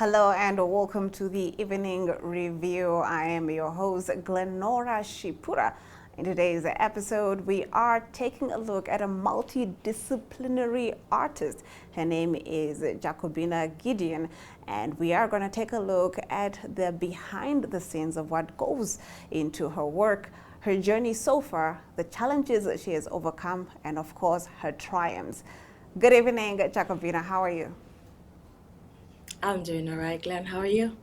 Hello and welcome to the evening review. I am your host, Glenora Shipura. In today's episode, we are taking a look at a multidisciplinary artist. Her name is Jakobina Gideon, and we are going to take a look at the behind the scenes of what goes into her work, her journey so far, the challenges that she has overcome, and of course, her triumphs. Good evening, Jakobina. How are you? I'm doing all right, Glenn. How are you?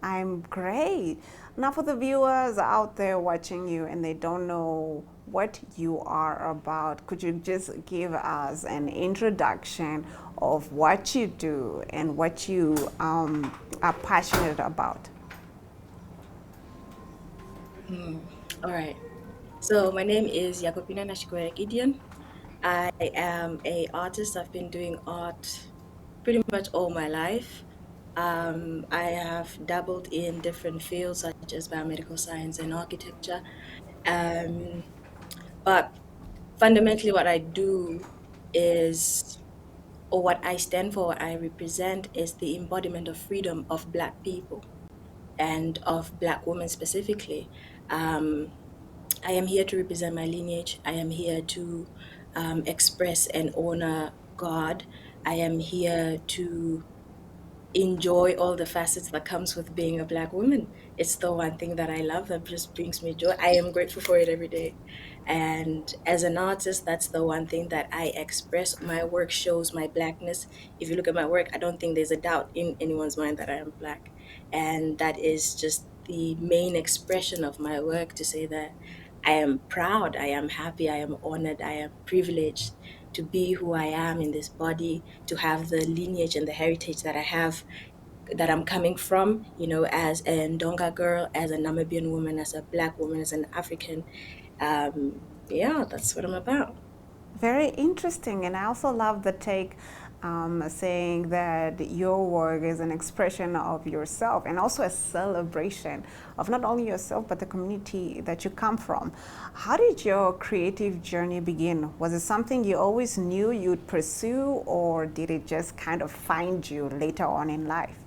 I'm great. Now, for the viewers out there watching you and they don't know what you are about, could you just give us an introduction of what you do and what you are passionate about? All right. So my name is Jakobina Gideon. I am a artist. I've been doing art pretty much all my life. I have dabbled in different fields such as biomedical science and architecture. Um, but fundamentally, what I do is, or what I stand for, what I represent, is the embodiment of freedom of Black people and of Black women specifically. Um, I am here to represent my lineage. I am here to express and honor God. I am here to enjoy all the facets that comes with being a Black woman. It's the one thing that I love that just brings me joy. I am grateful for it every day. And as an artist, that's the one thing that I express. My work shows my Blackness. If you look at my work, I don't think there's a doubt in anyone's mind that I am Black. And that is just the main expression of my work, to say that I am proud, I am happy, I am honored, I am privileged to be who I am in this body, to have the lineage and the heritage that I have, that I'm coming from, as a Ndonga girl, as a Namibian woman, as a Black woman, as an African. Yeah, that's what I'm about. Very interesting, and I also love the take saying that your work is an expression of yourself and also a celebration of not only yourself but the community that you come from. How did your creative journey begin? Was it something you always knew you'd pursue, or did it just kind of find you later on in life?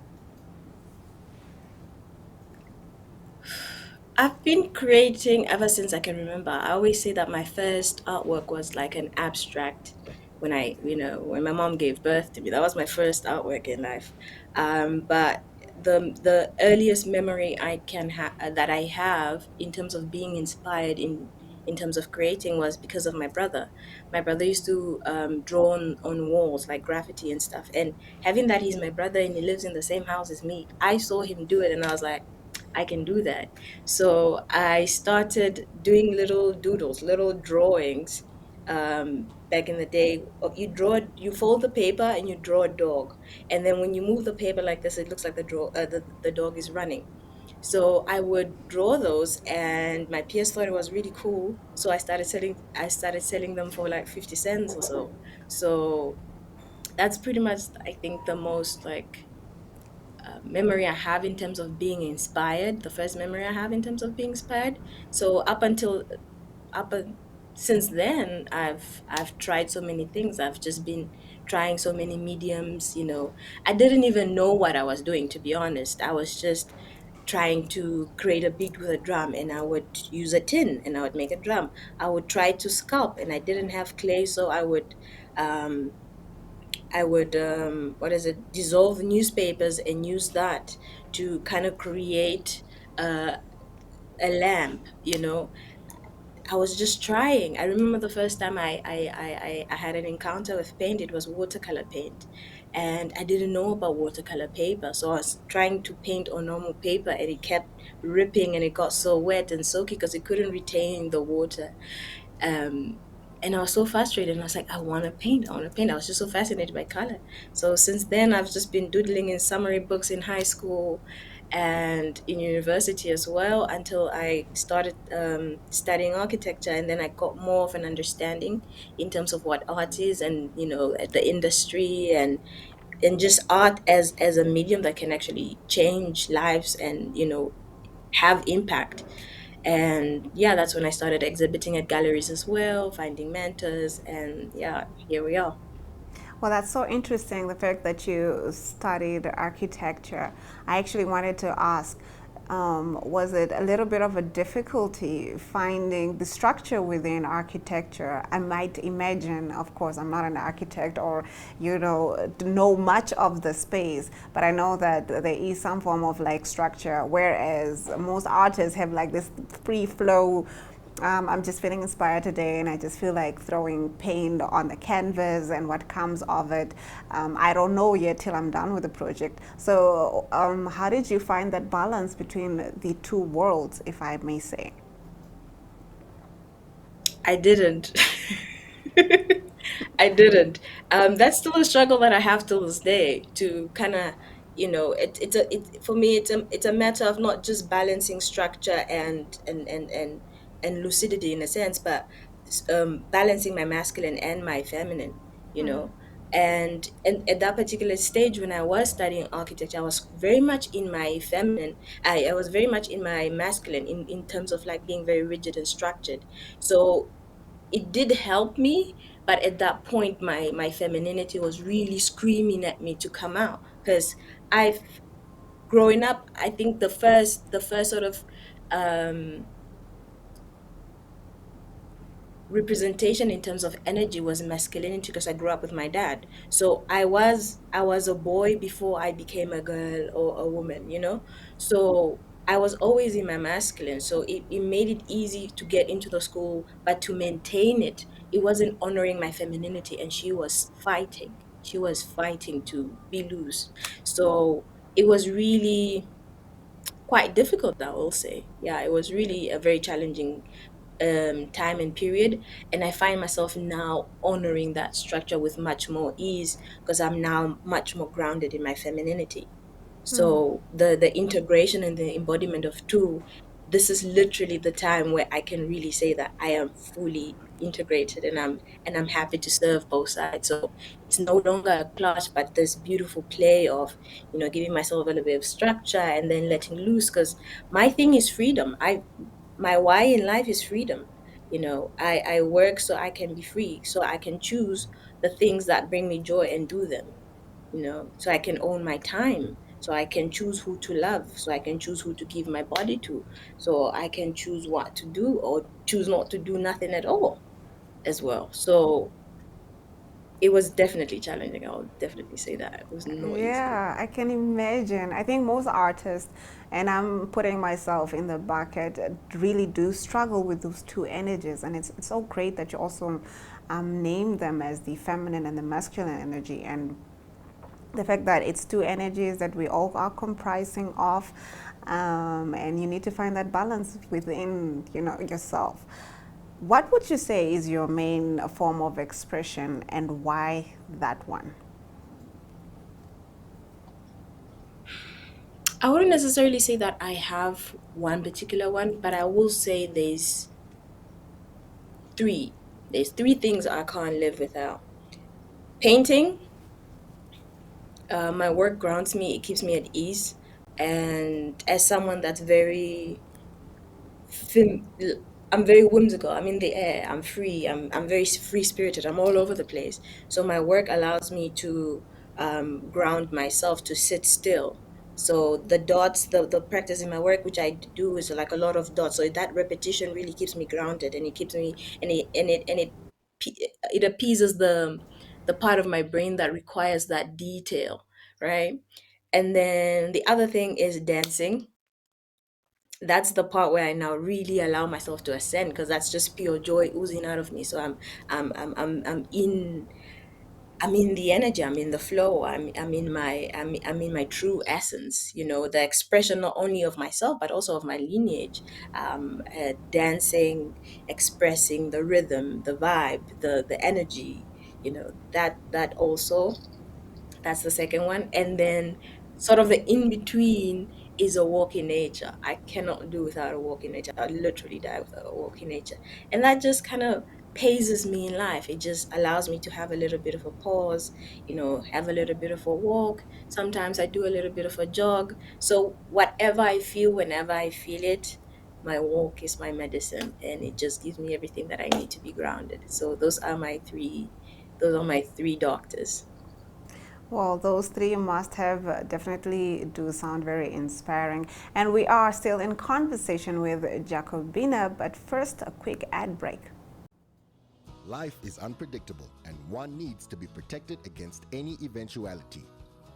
I've been creating ever since I can remember. I always say that my first artwork was like an abstract when my mom gave birth to me. That was my first artwork in life. But the earliest memory that I have in terms of being inspired in terms of creating was because of my brother. My brother used to draw on walls like graffiti and stuff. And having that he's my brother and he lives in the same house as me, I saw him do it and I was like, I can do that. So I started doing little doodles, little drawings. Back in the day, you fold the paper and you draw a dog, and then when you move the paper like this, it looks like the dog is running. So I would draw those, and my peers thought it was really cool. So I started selling them for like 50 cents or so. So that's pretty much, I think, the most like memory I have in terms of being inspired. The first memory I have in terms of being inspired. So up un- since then, I've tried so many things. I've just been trying so many mediums. I didn't even know what I was doing, to be honest. I was just trying to create a beat with a drum, and I would use a tin and I would make a drum. I would try to sculpt, and I didn't have clay, so um what is it, dissolve newspapers and use that to kind of create uh, a lamp. I was just trying. I remember the first time I had an encounter with paint, it was watercolor paint. And I didn't know about watercolor paper. So I was trying to paint on normal paper and it kept ripping and it got so wet and soaky because it couldn't retain the water. Um, and I was so frustrated, and I was like, I want to paint. I want to paint. I was just so fascinated by color. So since then, I've just been doodling in summary books in high school and in university as well, until I started studying architecture, and then I got more of an understanding in terms of what art is, and the industry, and just art as a medium that can actually change lives and have impact. And yeah, that's when I started exhibiting at galleries as well, finding mentors, and yeah, here we are. Well, that's so interesting, the fact that you studied architecture. I actually wanted to ask, was it a little bit of a difficulty finding the structure within architecture? I might imagine, of course, I'm not an architect or, know much of the space, but I know that there is some form of like structure, whereas most artists have like this free flow. I'm just feeling inspired today, and I just feel like throwing paint on the canvas and what comes of it. I don't know yet till I'm done with the project. So, how did you find that balance between the two worlds, if I may say? I didn't. I didn't. That's still a struggle that I have till this day to kind of, for me, it's a matter of not just balancing structure and lucidity in a sense, but balancing my masculine and my feminine, you know. And at that particular stage when I was studying architecture, I was very much in my feminine. I was very much in my masculine in terms of like being very rigid and structured. So it did help me, but at that point my femininity was really screaming at me to come out, because I've growing up, I think the first sort of um representation in terms of energy was masculinity, because I grew up with my dad. So I was a boy before I became a girl or a woman, So I was always in my masculine. So it made it easy to get into the school, but to maintain it, it wasn't honoring my femininity, and she was fighting. She was fighting to be loose. So it was really quite difficult, I will say. Yeah, it was really a very challenging time and period. And I find myself now honoring that structure with much more ease, because I'm now much more grounded in my femininity. So the integration and the embodiment of two, this is literally the time where I can really say that I am fully integrated, and I'm happy to serve both sides. So it's no longer a clash, but this beautiful play of, giving myself a little bit of structure and then letting loose, because my thing is freedom. My why in life is freedom. I work so I can be free, so I can choose the things that bring me joy and do them, so I can own my time, so I can choose who to love, so I can choose who to give my body to, so I can choose what to do or choose not to do nothing at all as well. So it was definitely challenging. I'll definitely say that it was not easy. Yeah, I can imagine. I think most artists, and I'm putting myself in the bucket, really do struggle with those two energies. And it's so great that you also name them as the feminine and the masculine energy. And the fact that it's two energies that we all are comprising of, and you need to find that balance within, yourself. What would you say is your main form of expression, and why that one? I wouldn't necessarily say that I have one particular one, but I will say three. There's three things I can't live without. Painting, my work grounds me, it keeps me at ease. And as someone that's fim- I'm very whimsical. I'm in the air. I'm free. I'm very free spirited. I'm all over the place. So my work allows me to ground myself, to sit still. So the dots, the practice in my work, which I do, is like a lot of dots. So that repetition really keeps me grounded, and it keeps me, it appeases the part of my brain that requires that detail, right? And then the other thing is dancing. That's the part where I now really allow myself to ascend, because that's just pure joy oozing out of me. So I'm in the energy. I'm in the flow. I'm in my true essence. The expression not only of myself but also of my lineage. Dancing, expressing the rhythm, the vibe, the energy. That also, that's the second one. And then sort of the in between is a walk in nature. I cannot do without a walk in nature. I literally die without a walk in nature. And that just kind of phases me in life. It just allows me to have a little bit of a pause, have a little bit of a walk. Sometimes I do a little bit of a jog. So whatever I feel, whenever I feel it, my walk is my medicine, and it just gives me everything that I need to be grounded. So those are my three doctors. Well, those three must have definitely do sound very inspiring. And we are still in conversation with Jakobina, but first a quick ad break. Life is unpredictable, and one needs to be protected against any eventuality.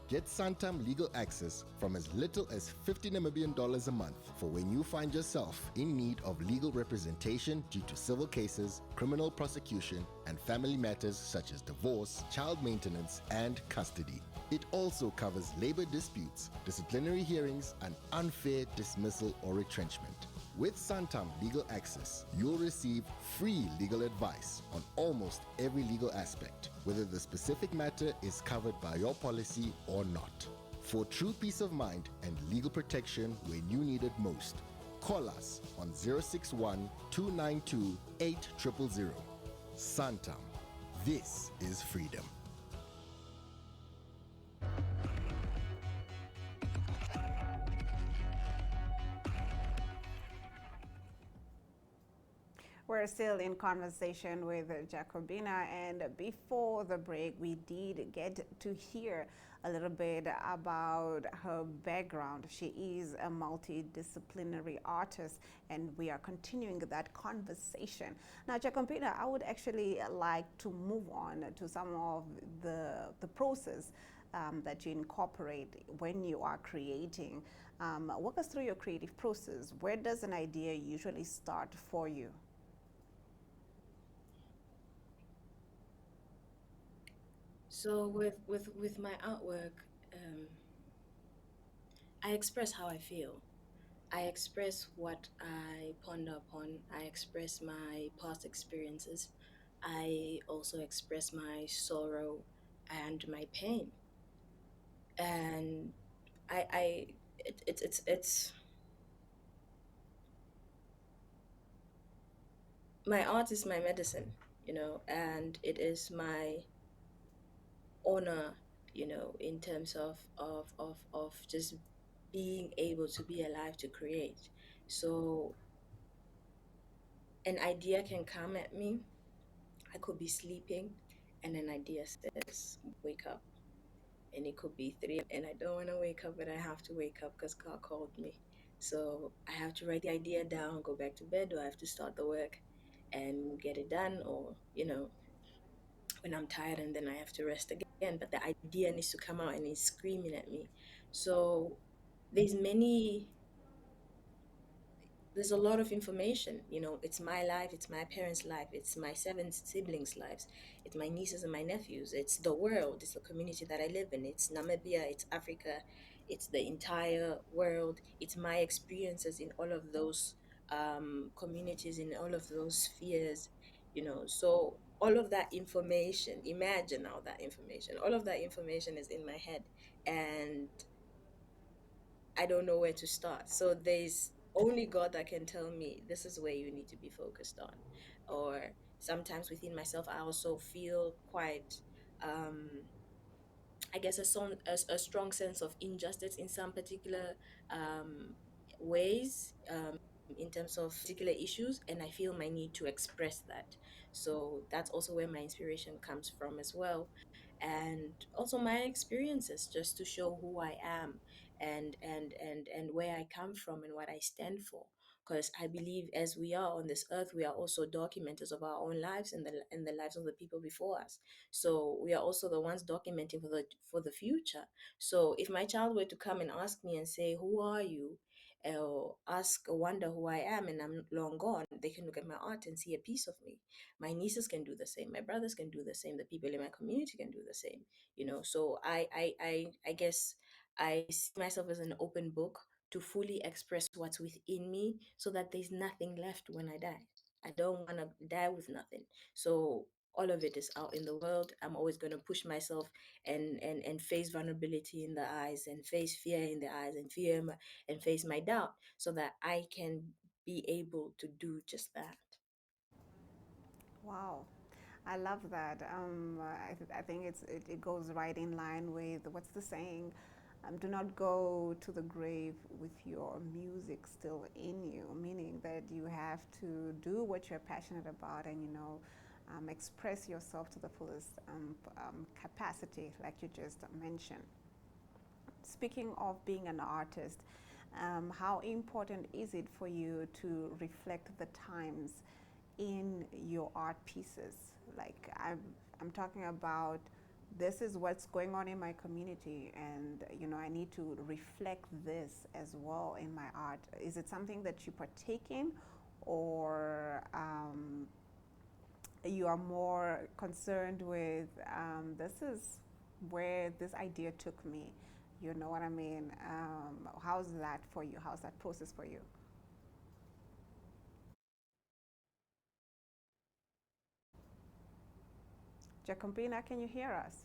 Get Santam legal access from as little as 50 Namibian dollars a month for when you find yourself in need of legal representation due to civil cases, criminal prosecution, and family matters such as divorce, child maintenance, and custody. It also covers labor disputes, disciplinary hearings, and unfair dismissal or retrenchment. With Santam Legal Access, you'll receive free legal advice on almost every legal aspect, whether the specific matter is covered by your policy or not. For true peace of mind and legal protection when you need it most, call us on 061 292 8000. Santam. This is freedom. We're still in conversation with Jakobina, and before the break, we did get to hear a little bit about her background. She is a multidisciplinary artist, and we are continuing that conversation. Now, Jakobina, I would actually like to move on to some of the process that you incorporate when you are creating. Walk us through your creative process. Where does an idea usually start for you? So with my artwork, um, I express how I feel. I express what I ponder upon. I express my past experiences. I also express my sorrow and my pain. And I it's my art is my medicine, and it is my honor, in terms of just being able to be alive to create. So an idea can come at me. I could be sleeping, and an idea says, "Wake up." And it could be 3 and I don't want to wake up, but I have to wake up because God called me. So I have to write the idea down, go back to bed, or I have to start the work and get it done, or when I'm tired and then I have to rest again. But the idea needs to come out and it's screaming at me. So there's many there's a lot of information. It's my life, it's my parents' life, it's my seven siblings' lives, it's my nieces and my nephews, it's the world, it's the community that I live in, it's Namibia, it's Africa, it's the entire world, it's my experiences in all of those communities, in all of those spheres. So all of that information, imagine all of that information is in my head, and I don't know where to start. So there's only God that can tell me this is where you need to be focused on. Or sometimes within myself, I also feel quite, um, I guess, a strong sense of injustice in some particular um, ways. In terms of particular issues, and I feel my need to express that. So that's also where my inspiration comes from as well. And also my experiences, just to show who I am, and where I come from and what I stand for. Because I believe as we are on this earth, we are also documenters of our own lives and the lives of the people before us. So we are also the ones documenting for the future. So if my child were to come and ask me and say, "Who are you?" or wonder who I am, and I'm long gone, they can look at my art and see a piece of me. My nieces can do the same. My brothers can do the same. The people in my community can do the same. So I guess I see myself as an open book to fully express what's within me, so that there's nothing left when I die. I don't want to die with nothing. So all of it is out in the world. I'm always going to push myself and face vulnerability in the eyes, and face fear in the eyes, and and face my doubt, so that I can be able to do just that. Wow, I love that. I think it goes right in line with what's the saying? Do not go to the grave with your music still in you, meaning that you have to do what you're passionate about, and express yourself to the fullest capacity, like you just mentioned. Speaking of being an artist, how important is it for you to reflect the times in your art pieces? Like I'm talking about, this is what's going on in my community, and I need to reflect this as well in my art. Is it something that you partake in, or you are more concerned with, this is where this idea took me? You know what I mean? How's that for you? How's that process for you? Jacobina, can you hear us?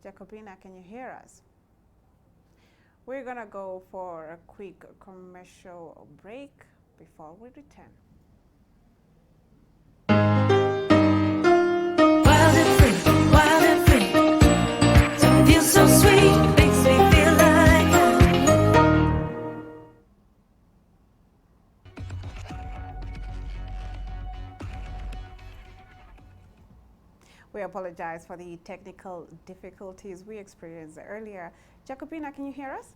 Jacobina, can you hear us? We're gonna go for a quick commercial break before we return. Wild and free, wild and free. So it feels so sweet, makes me feel like We apologize for the technical difficulties we experienced earlier. Jacobina, can you hear us?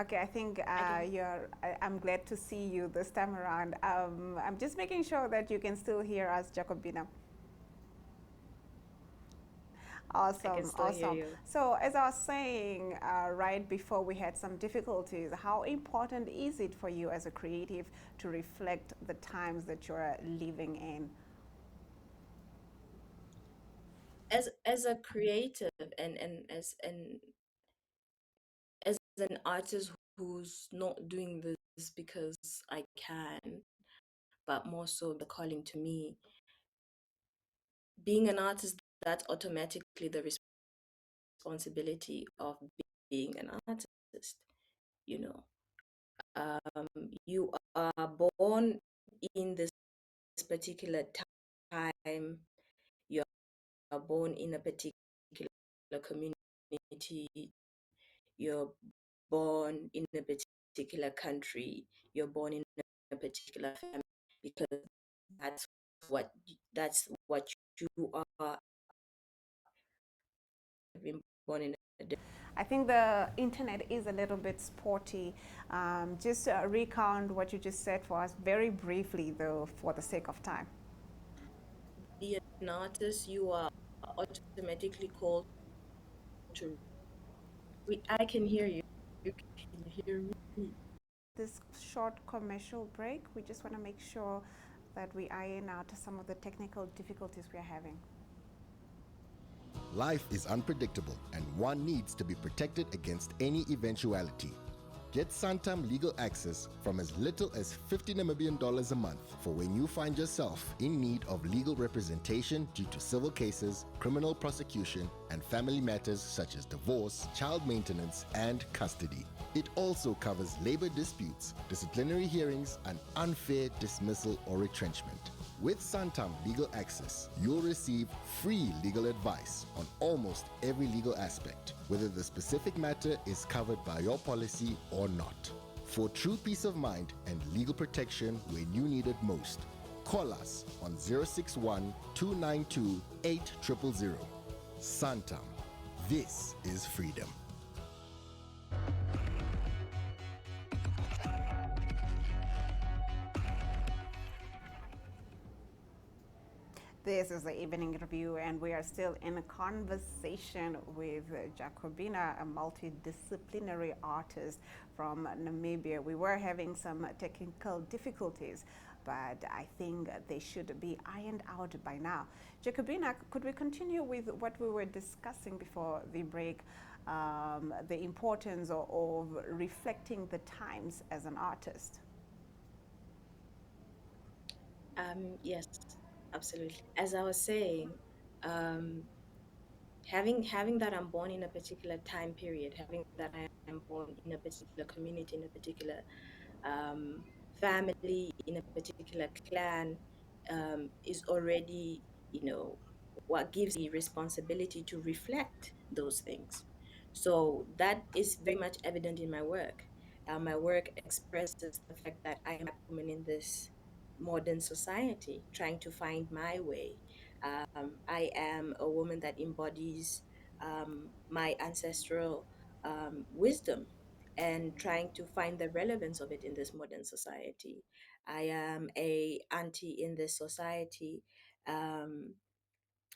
Okay, I think I'm glad to see you this time around. I'm just making sure that you can still hear us, Jacobina. I can Awesome, still hear awesome. you. So, as I was saying right before we had some difficulties, how important is it for you as a creative to reflect the times that you're living in? As a creative, and as an artist who's not doing this because I can, but more so the calling to me, being an artist, that's automatically the responsibility of being an artist. You know, you are born in this particular time, you are born in a particular community, you're born in a particular country, you're born in a particular family, because that's what you are. Being born in a I think the internet is a little bit sporty. Just recount what you just said for us very briefly, though, for the sake of time. be an artist, you are automatically called to. I can hear you. You can hear me. This short commercial break, we just want to make sure that we iron out some of the technical difficulties we are having. Life is unpredictable, and one needs to be protected against any eventuality. Get Santam legal access from as little as 50 Namibian dollars a month for when you find yourself in need of legal representation due to civil cases, criminal prosecution, and family matters such as divorce, child maintenance, and custody. It also covers labor disputes, disciplinary hearings, and unfair dismissal or retrenchment. With Santam Legal Access, you'll receive free legal advice on almost every legal aspect, whether the specific matter is covered by your policy or not. For true peace of mind and legal protection when you need it most, call us on 061 292 8000. Santam. This is freedom. This is the evening review, and we are still in a conversation with Jakobina, a multidisciplinary artist from Namibia. We were having some technical difficulties, but I think they should be ironed out by now. Jakobina, could we continue with what we were discussing before the break? The importance of reflecting the times as an artist. Yes, absolutely. As I was saying, um, having that I'm born in a particular time period, having that I am born in a particular community, in a particular um, family, in a particular clan, is already, what gives the responsibility to reflect those things. So that is very much evident in my work. My work expresses the fact that I am a Black woman in this modern society, trying to find my way. I am a woman that embodies my ancestral wisdom and trying to find the relevance of it in this modern society. I am a auntie in this society. Um,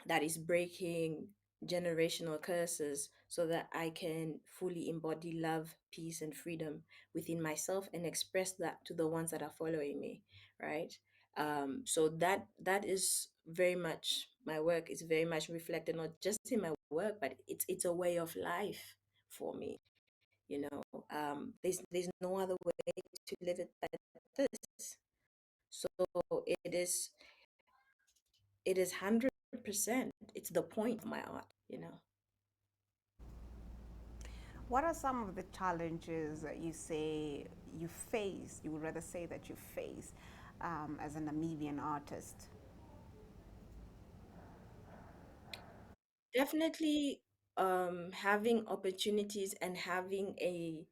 that is breaking generational curses so that I can fully embody love, peace, and freedom within myself and express that to the ones that are following me, right? So that is very much my work is very much reflected not just in my work, but it's a way of life for me. You know, there's no other way to live it but this. So it is it is 100%. It's the point of my art, you know. What are some of the challenges that you say you face, you would rather say that you face as a Namibian artist? Definitely having opportunities and having a,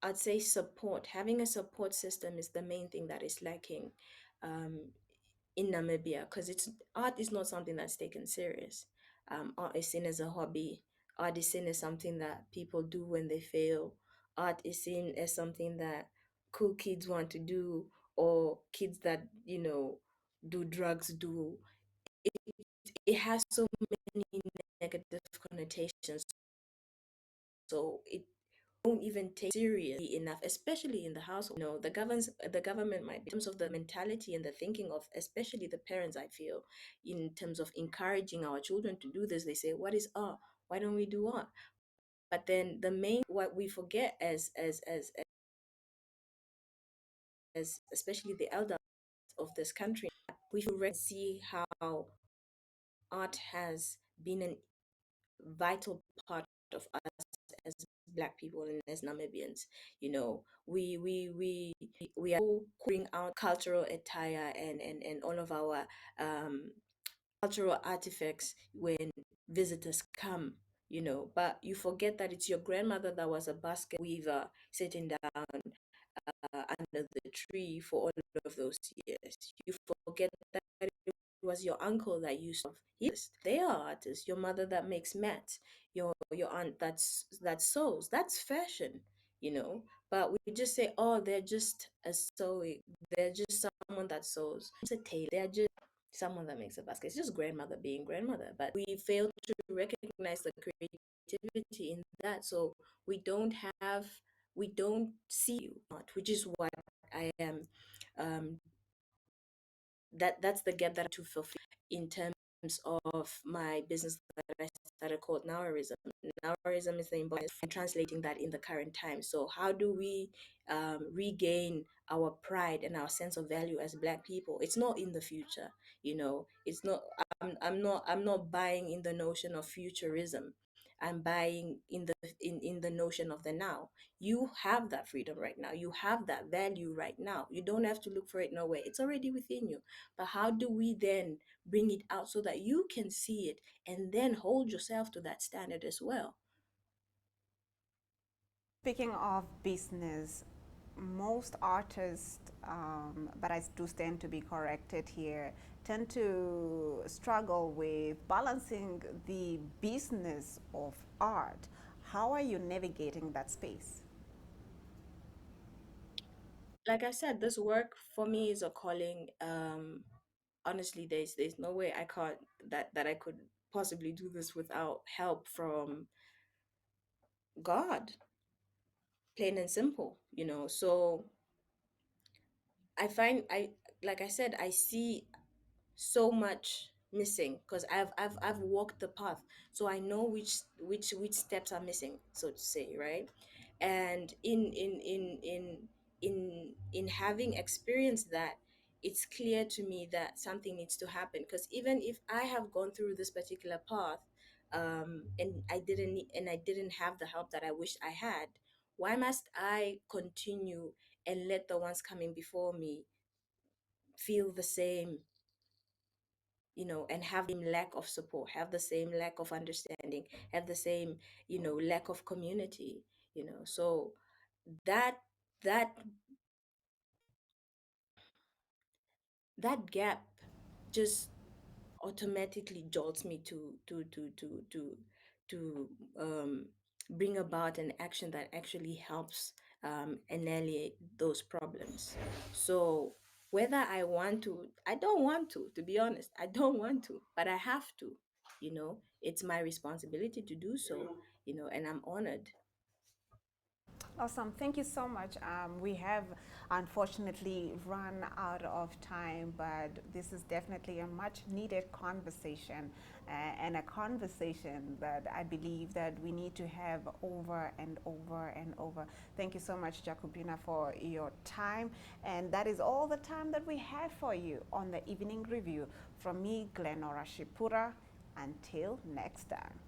I'd say support, having a support system is the main thing that is lacking um, in Namibia, because it's art is not something that's taken serious. Art is seen as a hobby. Art is seen as something that people do when they fail. Art is seen as something that cool kids want to do, or kids that do drugs do. It has so many negative connotations, so it don't even take seriously enough, especially in the household. The government might be, in terms of the mentality and the thinking of especially the parents, I feel, in terms of encouraging our children to do this, they say, what is art? Why don't we do art? But then the main what we forget as especially the elders of this country, we should see how art has been a vital part of us as Black people and as Namibians. We are bring out cultural attire and all of our um, cultural artifacts when visitors come. But you forget that it's your grandmother that was a basket weaver sitting down under the tree for all of those years. You forget that it was your uncle that used to. They are artists. Your mother that makes mats, your aunt that sews. That's fashion. But we just say, oh, they're just a sewing. They're just someone that sews. It's a tailor. They're just someone that makes a basket. It's just grandmother being grandmother. But we fail to recognize the creativity in that. So we don't have we don't see you art, which is what I am um that's the gap that I to fulfill in terms of my business that I started called Nowarism. Nowarism is the embodiment and translating that in the current time. So how do we regain our pride and our sense of value as Black people? It's not in the future, It's not. I'm not buying in the notion of futurism. I'm buying in the notion of the now. You have that freedom right now. You have that value right now. You don't have to look for it nowhere. It's already within you. But how do we then bring it out so that you can see it and then hold yourself to that standard as well? Speaking of business, most artists, but I do stand to be corrected here, tend to struggle with balancing the business of art. How are you navigating that space? Like I said, this work for me is a calling. Honestly, there's no way I can't that I could possibly do this without help from God, plain and simple. So I find I like I said, I see so much missing because I've walked the path, so I know which steps are missing, so to say, right? And in having experienced that, it's clear to me that something needs to happen, because even if I have gone through this particular path, and I didn't have the help that I wish I had, why must I continue and let the ones coming before me feel the same, and have the same lack of support, have the same lack of understanding, have the same, lack of community, so that that that gap just automatically jolts me to bring about an action that actually helps annihilate those problems. So whether I want to, I don't want to be honest, I don't want to, but I have to. It's my responsibility to do so. And I'm honored. Awesome. Thank you so much. We have unfortunately run out of time, but this is definitely a much needed conversation and a conversation that I believe that we need to have over and over and over. Thank you so much, Jakobina, for your time. And that is all the time that we have for you on the evening review. From me, Glenora Shipura. Until next time.